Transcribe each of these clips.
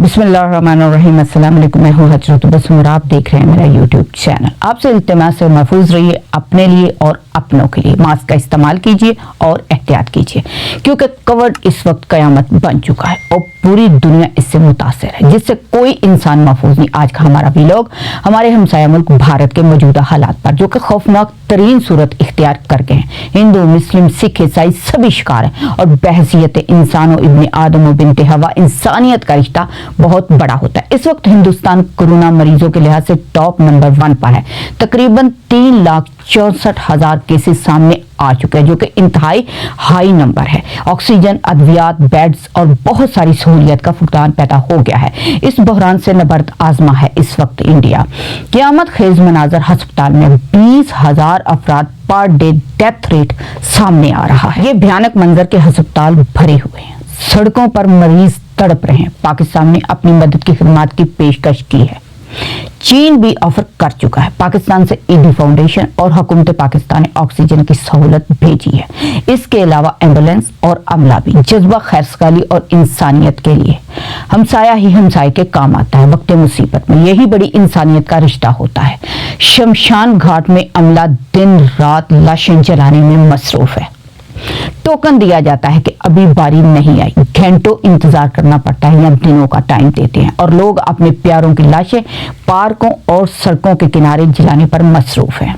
बिस्मिल्लाहिर्रहमानिर्रहीम। अस्सलाम वालेकुम। मैं हूँ हजरत बस और आप देख रहे हैं मेरा यूट्यूब चैनल। आपसे इल्तिमास है महफूज रहिए, अपने लिए और अपनों के लिए मास्क का इस्तेमाल कीजिए और एहतियात कीजिए, क्योंकि कोविड इस वक्त कयामत बन चुका है और पूरी दुनिया इससे मुतासिर है, जिससे कोई इंसान महफूज नहीं। आज का हमारा व्लॉग हमारे हमसाया मुल्क भारत के मौजूदा हालात पर, जो कि खौफनाक तरीन सूरत इख्तियार कर गए हैं। हिंदू, मुस्लिम, सिख, ईसाई सभी शिकार हैं और बहसियत इंसानों इब्ने आदम और बिनते हवा इंसानियत का रिश्ता बहुत बड़ा होता है। इस वक्त हिंदुस्तान कोरोना मरीजों के लिहाज से टॉप नंबर 1 पर है। तकरीबन 3,64,000 केसेस सामने आ चुके हैं, जो कि इंतहाई हाई नंबर है। ऑक्सीजन, अद्वियात, बेड्स और बहुत सारी सहूलियत का फुकदान पैदा हो गया है। इस बहरान से नबर्द आजमा है इस वक्त इंडिया। क़यामत खेज मनाजर अस्पताल में 20,000 अफराद पर डे डेथ रेट सामने आ रहा है। ये भयानक मंजर के अस्पताल भरे हुए हैं, सड़कों पर मरीज तड़प रहे हैं। पाकिस्तान ने अपनी मदद की खिदमत की पेशकश की है। चीन भी ऑफर कर चुका है। पाकिस्तान से ईडी फाउंडेशन और हुकूमत पाकिस्तान ने ऑक्सीजन की सहूलत भेजी है। इसके अलावा एम्बुलेंस और अमला भी। जज्बा खैरसगाली और इंसानियत के लिए हमसाया ही हमसाये के काम आता है। वक्त मुसीबत में यही बड़ी इंसानियत का रिश्ता होता है। शमशान घाट में अमला दिन रात लाशें जलाने में मसरूफ है। टोकन दिया जाता है कि अभी बारी नहीं आई, घंटों इंतजार करना पड़ता है या दिनों का टाइम देते हैं, और लोग अपने प्यारों की लाशें पार्कों और सड़कों के किनारे जलाने पर मसरूफ हैं।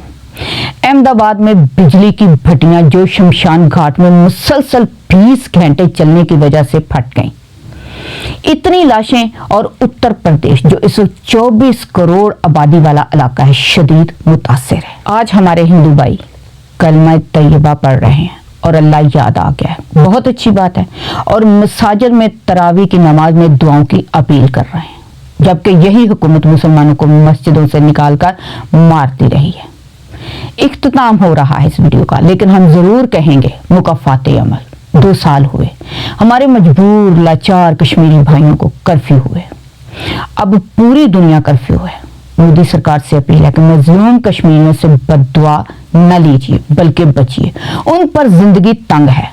अहमदाबाद में बिजली की भट्टियां जो शमशान घाट में मुसलसल 20 घंटे चलने की वजह से फट गईं। इतनी लाशें, और उत्तर प्रदेश जो इस 24 करोड़ आबादी वाला इलाका है, शदीद मुतासिर है। आज हमारे हिंदू भाई कलमा तैयबा पढ़ रहे हैं और अल्लाह याद आ गया है, बहुत अच्छी बात है, और मसाजिद में तरावी की नमाज में दुआओं की अपील कर रहे हैं, जबकि यही हुकूमत मुसलमानों को मस्जिदों से निकालकर मारती रही है। इख्तिताम हो रहा है इस वीडियो का, लेकिन हम जरूर कहेंगे मुकफ़ाते अमल। 2 साल हुए हमारे मजबूर लाचार कश्मीरी भाइयों को कर्फ्यू हुए, अब पूरी दुनिया कर्फ्यू है। मोदी सरकार से अपील है कि मजलूम कश्मीरियों से बद्दुआ न लीजिए, बल्कि बचिए। उन पर जिंदगी तंग है,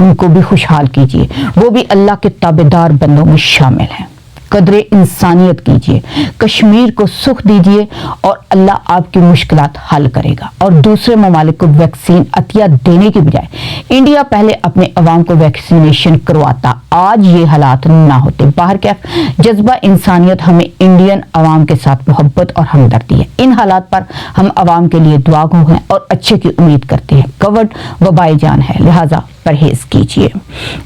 उनको भी खुशहाल कीजिए, वो भी अल्लाह के ताबेदार बंदों में शामिल हैं। कदरे इंसानियत कीजिए, कश्मीर को सुख दीजिए और अल्लाह आपकी मुश्किलात हल करेगा। और दूसरे ममालिक को वैक्सीन अतिया देने की बजाय इंडिया पहले अपने अवाम को वैक्सीनेशन करवाता, आज ये हालात ना होते। बाहर क्या जज्बा इंसानियत हमें इंडियन अवाम के साथ मोहब्बत और हमदर्दी है। इन हालात पर हम अवाम के लिए दुआगो हैं और अच्छे की उम्मीद करते हैं। कोविड वबाई जान है, लिहाजा परहेज कीजिए।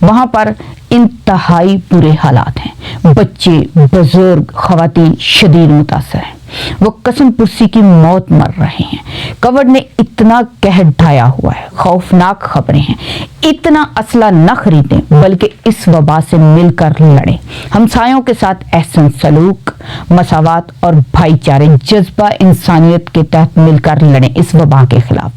वहां पर इंतहाई बुरे हालात हैं। बच्चे, बुजुर्ग, खवातीन शदीद मुतासर हैं। वो कसम पुरसी की मौत मर रहे हैं। कोविड ने इतना कहर ढाया हुआ है, खौफनाक खबरें हैं। इतना असला न खरीदें, बल्कि इस वबा से मिलकर लड़ें। हमसायों के साथ एहसन सलूक, मसावात और भाईचारे जज्बा इंसानियत के तहत मिलकर लड़ें इस वबा के खिलाफ।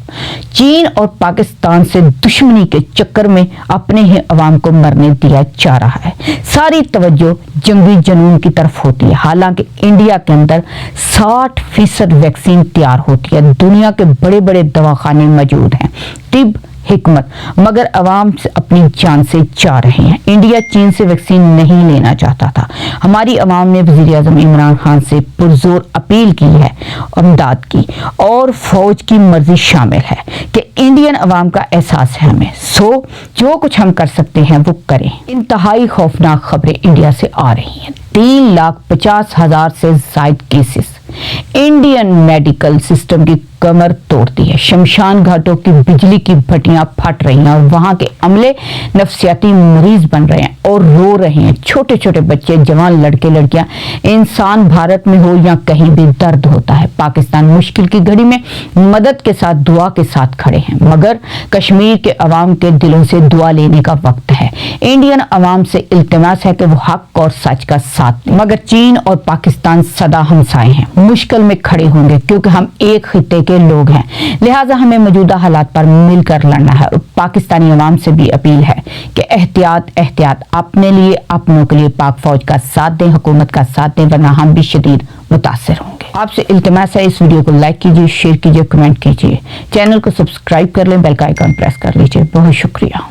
चीन और पाकिस्तान से दुश्मनी के चक्कर में अपने ही अवाम को मरने दिया जा रहा है। सारी तवज्जो जंगी जुनून की तरफ होती है। हालांकि इंडिया के अंदर 60% वैक्सीन तैयार होती है। दुनिया के बड़े बड़े दवाखाने मौजूद हैं, तिब हिकमत, मगर अवाम से अपनी जान से जा रहे हैं। इंडिया चीन से वैक्सीन नहीं लेना चाहता था। हमारी अवाम ने वज़ीर आज़म इमरान खान से पुरजोर अपील की है, इमदाद की, और फौज की मर्जी शामिल है कि इंडियन अवाम का एहसास है हमें। सो जो कुछ हम कर सकते हैं वो करें। इंतहाई खौफनाक खबरें इंडिया से आ रही हैं। 3,50,000 से ज़ायद केसेस। इंडियन मेडिकल सिस्टम की कमर तोड़ती है। शमशान घाटों की बिजली की भट्टियां फट रही हैं और वहां के अमले नफसियाती मरीज बन रहे हैं और रो रहे हैं। छोटे छोटे बच्चे, जवान लड़के लड़कियां, इंसान भारत में हो या कहीं भी दर्द होता है। पाकिस्तान मुश्किल की घड़ी में मदद के साथ दुआ के साथ खड़े हैं, मगर कश्मीर के अवाम के दिलों से दुआ लेने का वक्त है। इंडियन अवाम से इल्तिमास है कि वो हक और सच का साथ दें, मगर चीन और पाकिस्तान सदा हमसाए हैं, मुश्किल में खड़े होंगे, क्योंकि हम एक खित्ते के लोग हैं। लिहाजा हमें मौजूदा हालात पर मिलकर लड़ना है। और पाकिस्तानी अवाम से भी अपील है कि एहतियात एहतियात, अपने लिए अपनों के लिए पाक फौज का साथ दें, हुकूमत का साथ दें, वरना हम भी शदीद मुतासिर होंगे। आपसे इल्तिमास है, इस वीडियो को लाइक कीजिए, शेयर कीजिए, कमेंट कीजिए, चैनल को सब्सक्राइब कर लें, बेल का आइकन प्रेस कर लीजिए। बहुत शुक्रिया।